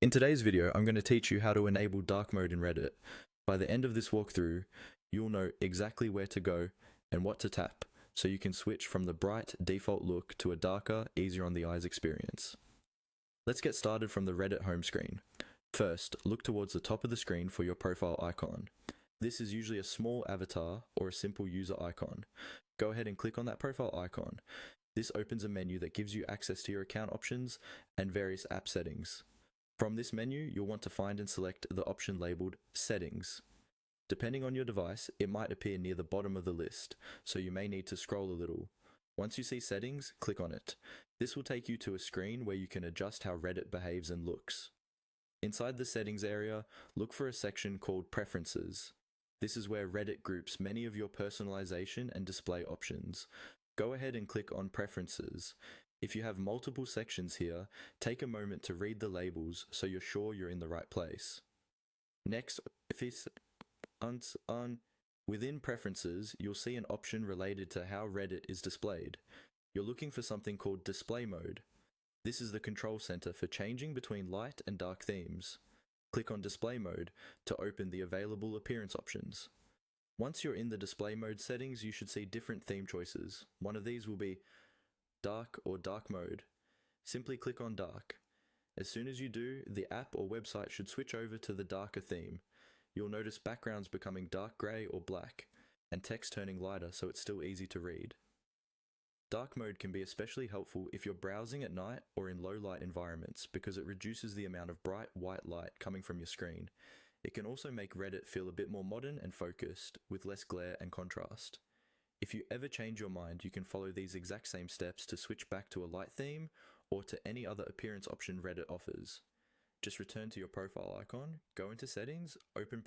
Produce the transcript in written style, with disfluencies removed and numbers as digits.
In today's video, I'm going to teach you how to enable dark mode in Reddit. By the end of this walkthrough, you'll know exactly where to go and what to tap, so you can switch from the bright default look to a darker, easier on the eyes experience. Let's get started from the Reddit home screen. First, look towards the top of the screen for your profile icon. This is usually a small avatar or a simple user icon. Go ahead and click on that profile icon. This opens a menu that gives you access to your account options and various app settings. From this menu, you'll want to find and select the option labeled Settings. Depending on your device, it might appear near the bottom of the list, so you may need to scroll a little. Once you see Settings, click on it. This will take you to a screen where you can adjust how Reddit behaves and looks. Inside the Settings area, look for a section called Preferences. This is where Reddit groups many of your personalization and display options. Go ahead and click on Preferences. If you have multiple sections here, take a moment to read the labels so you're sure you're in the right place. Next, within Preferences, you'll see an option related to how Reddit is displayed. You're looking for something called Display Mode. This is the control center for changing between light and dark themes. Click on Display Mode to open the available appearance options. Once you're in the Display Mode settings, you should see different theme choices. One of these will be Dark or Dark Mode. Simply click on Dark. As soon as you do, the app or website should switch over to the darker theme. You'll notice backgrounds becoming dark grey or black, and text turning lighter so it's still easy to read. Dark mode can be especially helpful if you're browsing at night or in low light environments because it reduces the amount of bright white light coming from your screen. It can also make Reddit feel a bit more modern and focused, with less glare and contrast. If you ever change your mind, you can follow these exact same steps to switch back to a light theme or to any other appearance option Reddit offers. Just return to your profile icon, go into Settings, open